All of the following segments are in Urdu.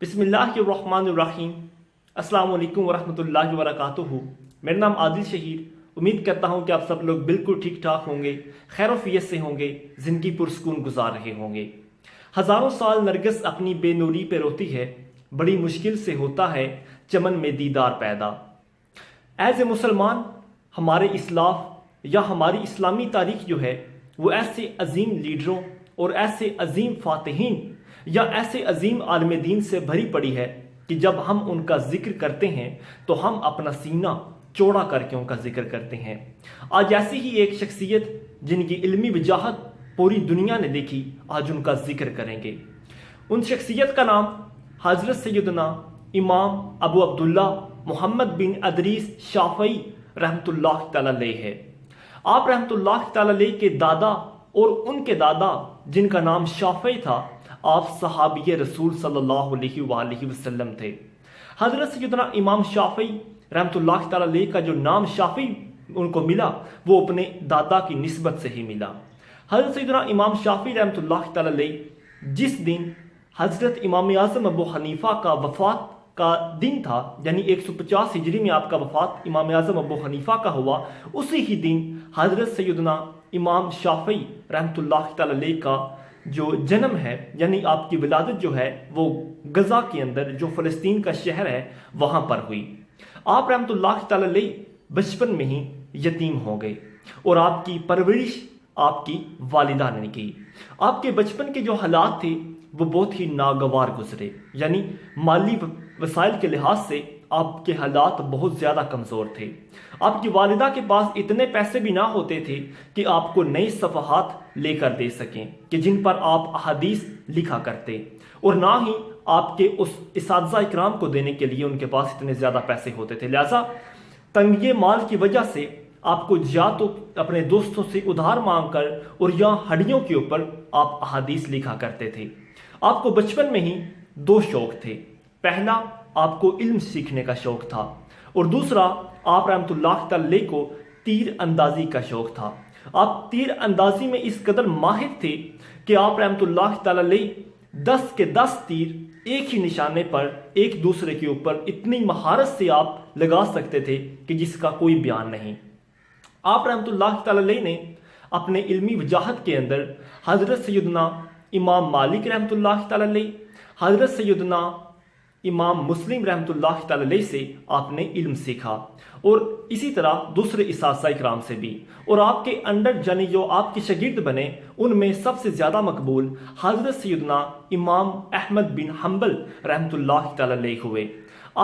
بسم اللہ الرحمن الرحیم۔ السلام علیکم ورحمۃ اللہ وبرکاتہ۔ میرا نام عادل شہیر۔ امید کرتا ہوں کہ آپ سب لوگ بالکل ٹھیک ٹھاک ہوں گے، خیر و فیت سے ہوں گے، زندگی پرسکون گزار رہے ہوں گے۔ ہزاروں سال نرگس اپنی بے نوری پہ روتی ہے، بڑی مشکل سے ہوتا ہے چمن میں دیدار پیدا۔ ایز اے مسلمان ہمارے اسلاف یا ہماری اسلامی تاریخ جو ہے وہ ایسے عظیم لیڈروں اور ایسے عظیم فاتحین یا ایسے عظیم عالم دین سے بھری پڑی ہے کہ جب ہم ان کا ذکر کرتے ہیں تو ہم اپنا سینہ چوڑا کر کے ان کا ذکر کرتے ہیں۔ آج ایسی ہی ایک شخصیت جن کی علمی وجاہت پوری دنیا نے دیکھی، آج ان کا ذکر کریں گے۔ ان شخصیت کا نام حضرت سیدنا امام ابو عبداللہ محمد بن ادریس شافعی رحمۃ اللہ تعالی علیہ ہے۔ آپ رحمۃ اللہ تعالی علیہ کے دادا اور ان کے دادا جن کا نام شافعی تھا، آپ صحابی رسول صلی اللہ علیہ وآلہ وسلم تھے۔ حضرت سیدنا امام شافعی رحمۃ اللہ تعالی علیہ کا جو نام شافعی ان کو ملا وہ اپنے دادا کی نسبت سے ہی ملا۔ حضرت سیدنا امام شافعی رحمۃ اللہ تعالی علیہ جس دن حضرت امام اعظم ابو حنیفہ کا وفات کا دن تھا، یعنی 150 ہجری میں آپ کا وفات امام اعظم ابو حنیفہ کا ہوا، اسی ہی دن حضرت سیدنا امام شافعی رحمۃ اللہ تعالی علیہ کا جو جنم ہے، یعنی آپ کی ولادت جو ہے وہ غزہ کے اندر جو فلسطین کا شہر ہے وہاں پر ہوئی۔ آپ رحمۃ اللہ تعالی علیہ بچپن میں ہی یتیم ہو گئے اور آپ کی پرورش آپ کی والدہ نے کی۔ آپ کے بچپن کے جو حالات تھے وہ بہت ہی ناگوار گزرے، یعنی مالی وسائل کے لحاظ سے آپ کے حالات بہت زیادہ کمزور تھے۔ آپ کی والدہ کے پاس اتنے پیسے بھی نہ ہوتے تھے کہ آپ کو نئی صفحات لے کر دے سکیں کہ جن پر آپ احادیث لکھا کرتے، اور نہ ہی آپ کے اس اساتذہ اکرام کو دینے کے لیے ان کے پاس اتنے زیادہ پیسے ہوتے تھے۔ لہذا تنگی مال کی وجہ سے آپ کو یا تو اپنے دوستوں سے ادھار مانگ کر اور یا ہڈیوں کے اوپر آپ احادیث لکھا کرتے تھے۔ آپ کو بچپن میں ہی دو شوق تھے۔ پہلا آپ کو علم سیکھنے کا شوق تھا، اور دوسرا آپ رحمۃ اللہ تعالی کو تیر اندازی کا شوق تھا۔ آپ تیر اندازی میں اس قدر ماہر تھے کہ آپ رحمۃ اللہ تعالی 10 کے 10 تیر ایک ہی نشانے پر ایک دوسرے کے اوپر اتنی مہارت سے آپ لگا سکتے تھے کہ جس کا کوئی بیان نہیں۔ آپ رحمۃ اللہ تعالی نے اپنے علمی وجاہت کے اندر حضرت سیدنا امام مالک رحمۃ اللہ تعالی، حضرت سیدنا امام مسلم رحمۃ اللہ تعالی سے آپ نے علم سیکھا، اور اسی طرح دوسرے اساتذہ اکرام سے بھی، اور آپ کے انڈر یعنی جو آپ کے شاگرد بنے ان میں سب سے زیادہ مقبول حضرت سیدنا امام احمد بن حنبل رحمۃ اللہ تعالی ہوئے۔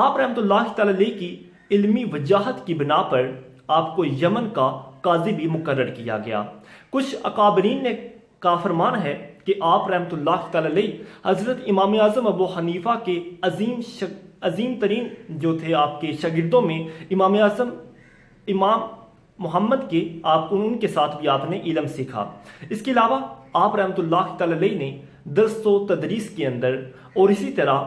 آپ رحمۃ اللہ تعالی کی علمی وجاہت کی بنا پر آپ کو یمن کا قاضی بھی مقرر کیا گیا۔ کچھ اکابرین نے کا فرمان ہے کہ آپ رحمۃ اللہ تعالی حضرت امام اعظم ابو حنیفہ کے عظیم ترین جو تھے آپ کے شاگردوں میں امام اعظم امام محمد کے، آپ ان کے ساتھ بھی آپ نے علم سیکھا۔ اس کے علاوہ آپ رحمۃ اللہ تعالی نے درس و تدریس کے اندر اور اسی طرح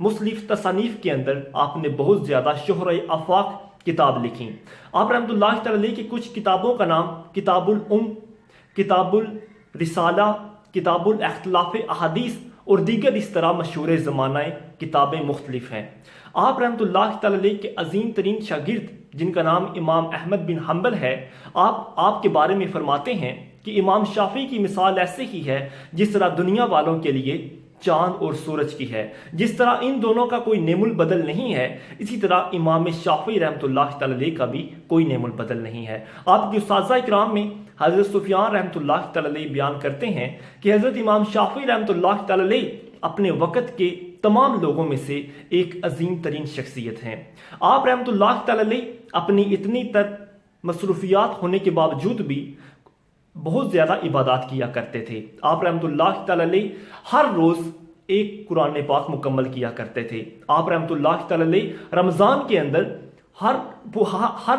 مختلف تصانیف کے اندر آپ نے بہت زیادہ شہرۂ آفاق کتاب لکھی۔ آپ رحمۃ اللہ تعالی کی کچھ کتابوں کا نام کتاب الام، کتاب الرسالہ، کتاب الاختلاف احادیث اور دیگر اس طرح مشہور زمانہ کتابیں مختلف ہیں۔ آپ رحمۃ اللہ تعالی کے عظیم ترین شاگرد جن کا نام امام احمد بن حنبل ہے، آپ کے بارے میں فرماتے ہیں کہ امام شافعی کی مثال ایسے ہی ہے جس طرح دنیا والوں کے لیے چاند اور سورج کی ہے۔ جس طرح ان دونوں کا کوئی نعم البدل نہیں ہے، اسی طرح امام شافعی رحمۃ اللہ تعالی کا بھی کوئی نعم البدل نہیں ہے۔ آپ کے اساتذہ اکرام میں حضرت سفیان رحمۃ اللہ تعالی بیان کرتے ہیں کہ حضرت امام شافعی رحمۃ اللہ تعالی اپنے وقت کے تمام لوگوں میں سے ایک عظیم ترین شخصیت ہیں۔ آپ رحمۃ اللہ تعالی اپنی اتنی تر مصروفیات ہونے کے باوجود بھی بہت زیادہ عبادات کیا کرتے تھے۔ آپ رحمۃ اللہ تعالی ہر روز ایک قرآن پاک مکمل کیا کرتے تھے۔ آپ رحمۃ اللہ تعالی رمضان کے اندر ہر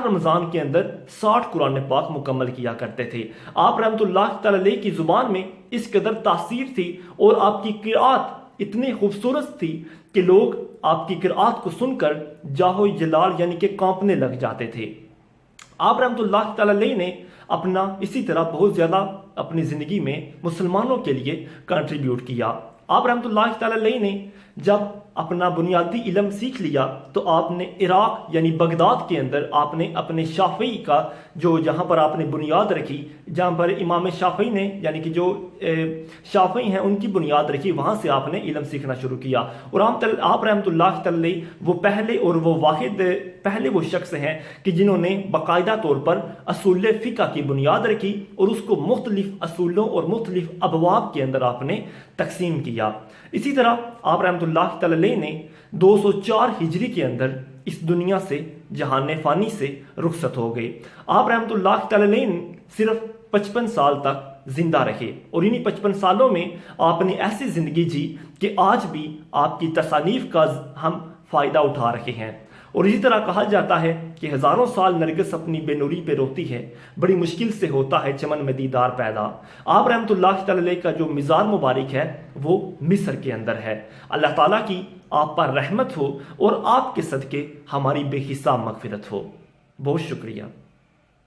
رمضان کے اندر 60 قرآن پاک مکمل کیا کرتے تھے۔ آپ رحمۃ اللہ تعالی کی زبان میں اس قدر تاثیر تھی اور آپ کی قرآت اتنی خوبصورت تھی کہ لوگ آپ کی قرآت کو سن کر جاہو جلال یعنی کہ کانپنے لگ جاتے تھے۔ آپ رحمۃ اللہ تعالی نے اپنا اسی طرح بہت زیادہ اپنی زندگی میں مسلمانوں کے لیے کنٹریبیوٹ کیا۔ آپ رحمۃ اللہ تعالی نے جب اپنا بنیادی علم سیکھ لیا تو آپ نے عراق یعنی بغداد کے اندر آپ نے اپنے شافعی کا جو جہاں پر آپ نے بنیاد رکھی، جہاں پر امام شافعی نے یعنی کہ جو شافعی ہیں ان کی بنیاد رکھی، وہاں سے آپ نے علم سیکھنا شروع کیا۔ اور آپ رحمۃ اللہ تعالی وہ پہلے اور وہ واحد پہلے وہ شخص ہیں کہ جنہوں نے باقاعدہ طور پر اصول فقہ کی بنیاد رکھی اور اس کو مختلف اصولوں اور مختلف ابواب کے اندر آپ نے تقسیم کیا۔ اسی طرح آپ رحمۃ اللہ تعالی نے 204 ہجری کے اندر اس دنیا سے جہان فانی سے رخصت ہو گئے۔ آپ رحمۃ اللہ تعالی صرف 55 سال تک زندہ رہے اور انہی 55 سالوں میں آپ نے ایسی زندگی جی کہ آج بھی آپ کی تصانیف کا ہم فائدہ اٹھا رہے ہیں۔ اور اسی طرح کہا جاتا ہے کہ ہزاروں سال نرگس اپنی بے نوری پہ روتی ہے، بڑی مشکل سے ہوتا ہے چمن میں دیدار پیدا۔ آپ رحمۃ اللہ تعالی کا جو مزار مبارک ہے وہ مصر کے اندر ہے۔ اللہ تعالیٰ کی آپ پر رحمت ہو اور آپ کے صدقے ہماری بے حساب مغفرت ہو۔ بہت شکریہ۔